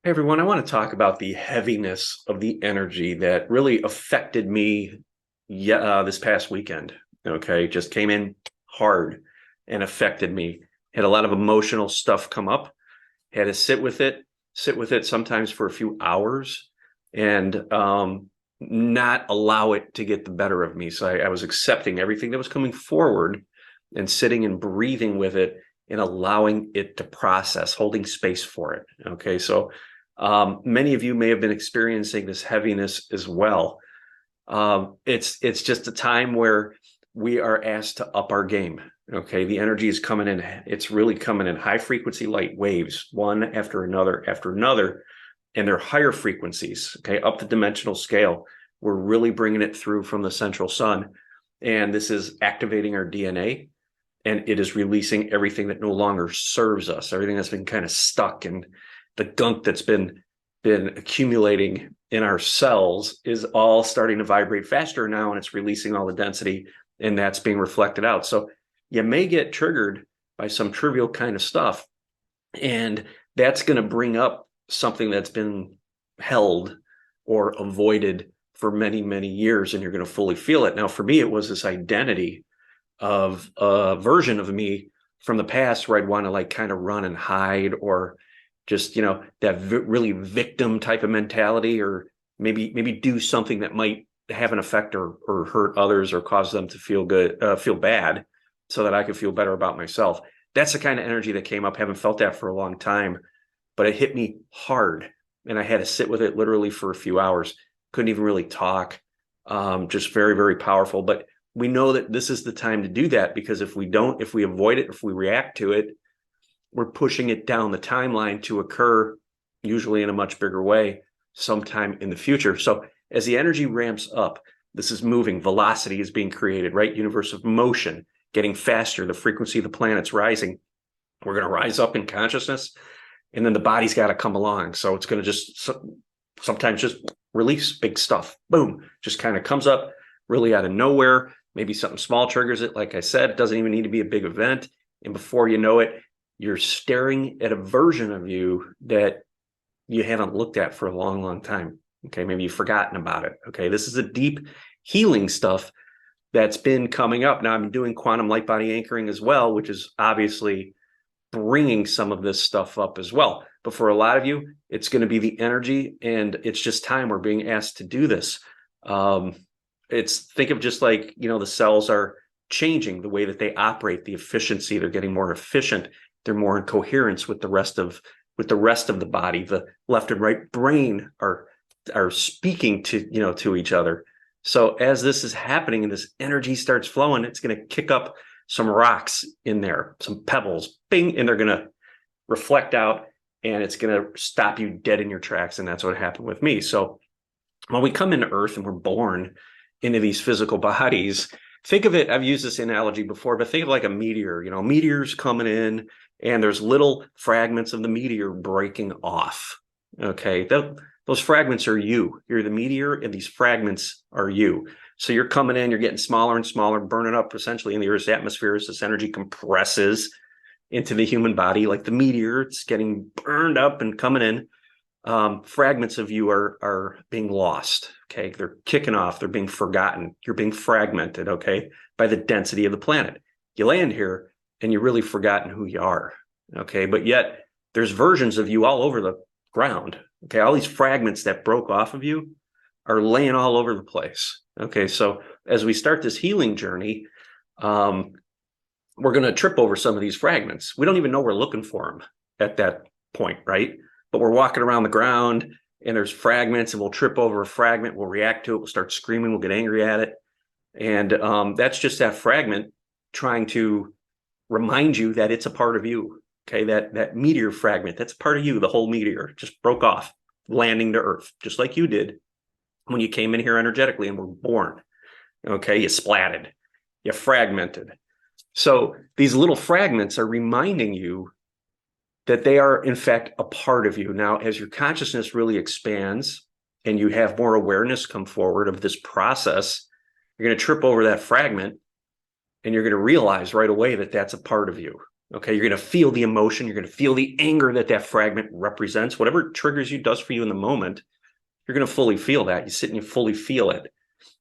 Hey everyone, I want to talk about the heaviness of the energy that really affected me this past weekend. Okay, just came in hard and affected me. Had a lot of emotional stuff come up. Had to sit with it sometimes for a few hours, and not allow it to get the better of me. So I was accepting everything that was coming forward and sitting and breathing with it and allowing it to process, holding space for it. Okay, so many of you may have been experiencing this heaviness as well. It's just a time where we are asked to up our game. Okay, the energy is coming in. It's really coming in high frequency light waves, one after another, and they're higher frequencies. Okay, up the dimensional scale. We're really bringing it through from the central sun, and this is activating our DNA, and it is releasing everything that no longer serves us, everything that's been kind of stuck, and the gunk that's been accumulating in our cells is all starting to vibrate faster now, and it's releasing all the density, and that's being reflected out. So you may get triggered by some trivial kind of stuff, and that's going to bring up something that's been held or avoided for many, many years, and you're going to fully feel it. Now, for me, it was this identity of a version of me from the past where I'd want to like kind of run and hide, or just, that really victim type of mentality, or maybe do something that might have an effect or hurt others or cause them to feel bad, so that I could feel better about myself. That's the kind of energy that came up. Haven't felt that for a long time, but it hit me hard, and I had to sit with it literally for a few hours. Couldn't even really talk. Just very, very powerful. But we know that this is the time to do that, because if we avoid it, if we react to it, we're pushing it down the timeline to occur, usually in a much bigger way, sometime in the future. So as the energy ramps up, this is moving, velocity is being created, right? Universe of motion, getting faster, the frequency of the planet's rising. We're going to rise up in consciousness, and then the body's got to come along. So it's going to just sometimes just release big stuff. Boom, just kind of comes up really out of nowhere. Maybe something small triggers it. Like I said, it doesn't even need to be a big event. And before you know it, you're staring at a version of you that you haven't looked at for a long, long time. Okay, maybe you've forgotten about it. Okay, this is a deep healing stuff that's been coming up. Now, I'm doing quantum light body anchoring as well, which is obviously bringing some of this stuff up as well. But for a lot of you, it's going to be the energy, and it's just time. We're being asked to do this. Think of just like, the cells are changing the way that they operate, the efficiency. They're getting more efficient. They're more in coherence with the rest of the body. The left and right brain are speaking to each other. So as this is happening and this energy starts flowing, it's going to kick up some rocks in there, some pebbles, bing, and they're going to reflect out, and it's going to stop you dead in your tracks. And that's what happened with me. So when we come into Earth and we're born into these physical bodies, think of it, I've used this analogy before, but think of like a meteor. Meteors coming in, and there's little fragments of the meteor breaking off. Okay, those fragments are you. You're the meteor, and these fragments are you. So you're coming in, you're getting smaller and smaller, burning up essentially in the Earth's atmosphere as this energy compresses into the human body. Like the meteor, it's getting burned up and coming in. Fragments of you are being lost. Okay, they're kicking off, they're being forgotten, you're being fragmented, okay, by the density of the planet. You land here and you're really forgotten who you are. Okay, but yet there's versions of you all over the ground. Okay, all these fragments that broke off of you are laying all over the place. Okay, so as we start this healing journey, we're going to trip over some of these fragments. We don't even know we're looking for them at that point, right? But we're walking around the ground, and there's fragments, and we'll trip over a fragment. We'll react to it. We'll start screaming. We'll get angry at it. And that's just that fragment trying to remind you that it's a part of you. Okay, that meteor fragment, that's part of you. The whole meteor just broke off, landing to Earth, just like you did when you came in here energetically and were born. Okay, you splatted, you fragmented. So these little fragments are reminding you that they are, in fact, a part of you. Now, as your consciousness really expands and you have more awareness come forward of this process, you're going to trip over that fragment, and you're going to realize right away that that's a part of you. Okay, you're going to feel the emotion. You're going to feel the anger that that fragment represents. Whatever it triggers you, does for you in the moment, you're going to fully feel that. You sit and you fully feel it.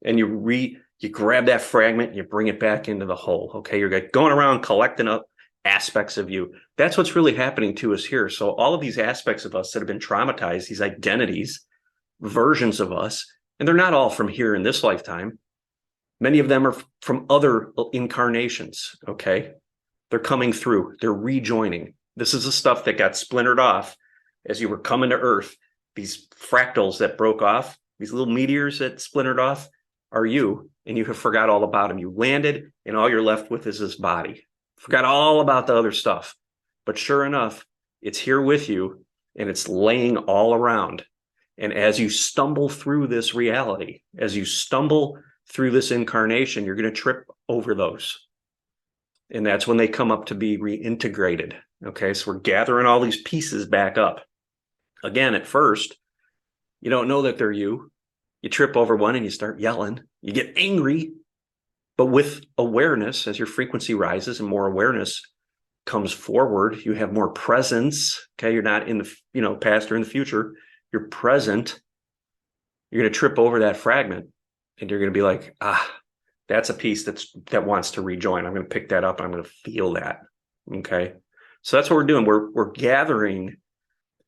And you grab that fragment and you bring it back into the whole. Okay, you're going around collecting up aspects of you. That's what's really happening to us here. So all of these aspects of us that have been traumatized, these identities, versions of us, and they're not all from here in this lifetime. Many of them are from other incarnations. Okay, they're coming through. They're rejoining. This is the stuff that got splintered off as you were coming to Earth. These fractals that broke off, these little meteors that splintered off, are you, and you have forgot all about them. You landed, and all you're left with is this body. Forgot all about the other stuff. But sure enough, it's here with you, and it's laying all around. And as you stumble through this reality, as you stumble through this incarnation, you're going to trip over those. And that's when they come up to be reintegrated. Okay, so we're gathering all these pieces back up. Again, at first, you don't know that they're you. You trip over one and you start yelling. You get angry. But with awareness, as your frequency rises and more awareness comes forward, you have more presence. Okay, you're not in the past or in the future. You're present. You're going to trip over that fragment, and you're going to be like, that's a piece that wants to rejoin. I'm going to pick that up. I'm going to feel that. Okay, so that's what we're doing. We're gathering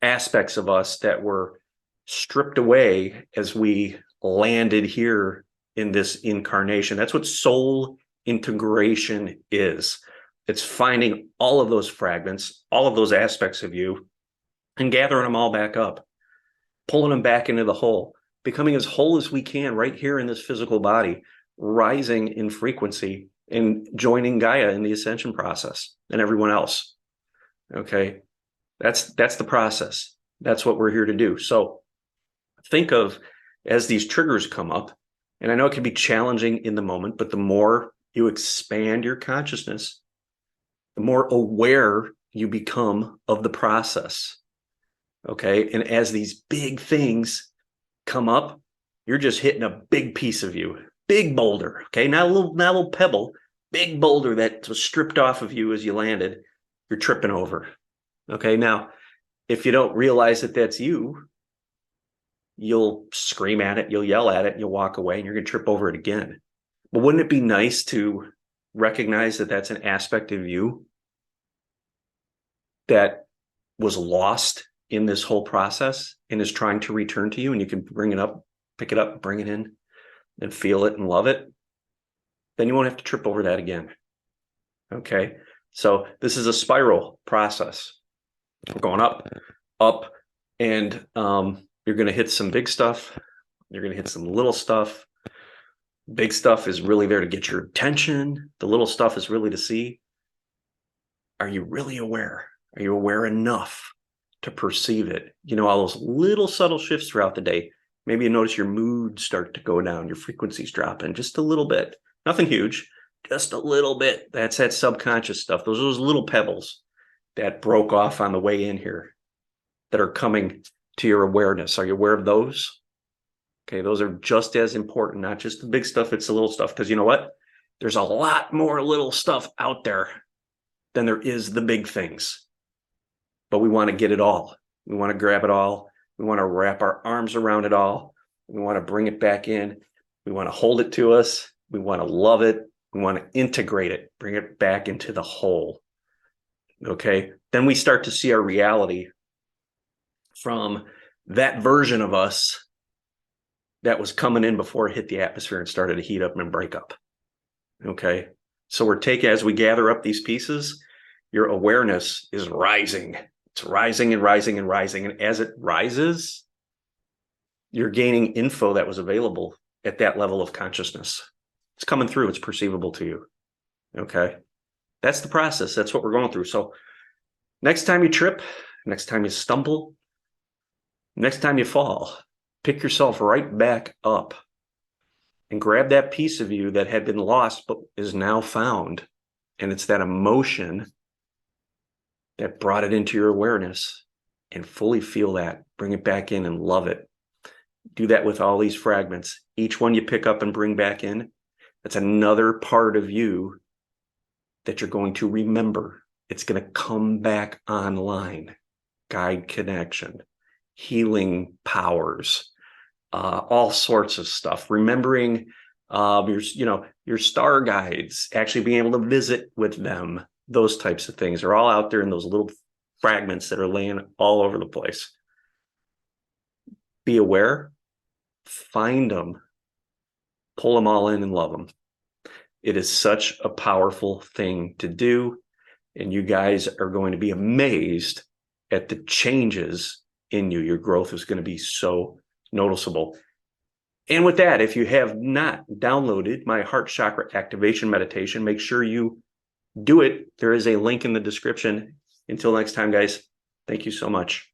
aspects of us that were stripped away as we landed here in this incarnation. That's what soul integration is. It's finding all of those fragments, all of those aspects of you, and gathering them all back up, pulling them back into the whole, becoming as whole as we can right here in this physical body, rising in frequency and joining Gaia in the ascension process and everyone else. Okay, that's the process. That's what we're here to do. So think of, as these triggers come up, and I know it can be challenging in the moment, but the more you expand your consciousness, the more aware you become of the process. Okay, and as these big things come up, you're just hitting a big piece of you, big boulder. Okay, not a little pebble, big boulder that was stripped off of you as you landed. You're tripping over. Okay, now if you don't realize that that's you, you'll scream at it, you'll yell at it, you'll walk away, and you're going to trip over it again. But wouldn't it be nice to recognize that that's an aspect of you that was lost in this whole process and is trying to return to you, and you can bring it up, pick it up, bring it in, and feel it and love it? Then you won't have to trip over that again. Okay, so this is a spiral process. We're going up, and you're going to hit some big stuff. You're going to hit some little stuff. Big stuff is really there to get your attention. The little stuff is really to see, are you really aware? Are you aware enough to perceive it? All those little subtle shifts throughout the day. Maybe you notice your mood start to go down. Your frequency's dropping just a little bit. Nothing huge, just a little bit. That's that subconscious stuff. Those are those little pebbles that broke off on the way in here that are coming to your awareness. Are you aware of those? Okay, those are just as important, not just the big stuff, it's the little stuff. Because you know what? There's a lot more little stuff out there than there is the big things. But we want to get it all. We want to grab it all. We want to wrap our arms around it all. We want to bring it back in. We want to hold it to us. We want to love it. We want to integrate it, bring it back into the whole. Okay, then we start to see our reality from that version of us that was coming in before it hit the atmosphere and started to heat up and break up. Okay, so as we gather up these pieces, your awareness is rising. It's rising and rising and rising. And as it rises, you're gaining info that was available at that level of consciousness. It's coming through. It's perceivable to you. Okay, that's the process. That's what we're going through. So next time you trip, next time you stumble, next time you fall, pick yourself right back up and grab that piece of you that had been lost but is now found. And it's that emotion that brought it into your awareness, and fully feel that. Bring it back in and love it. Do that with all these fragments. Each one you pick up and bring back in, that's another part of you that you're going to remember It's going to come back online. Guide connection, healing powers, all sorts of stuff. Remembering your star guides, actually being able to visit with them, those types of things are all out there in those little fragments that are laying all over the place. Be aware, find them, pull them all in and love them. It is such a powerful thing to do. And you guys are going to be amazed at the changes in you. Your growth is going to be so noticeable. And with that, if you have not downloaded my heart chakra activation meditation, make sure you do it. There is a link in the description. Until next time, guys, thank you so much.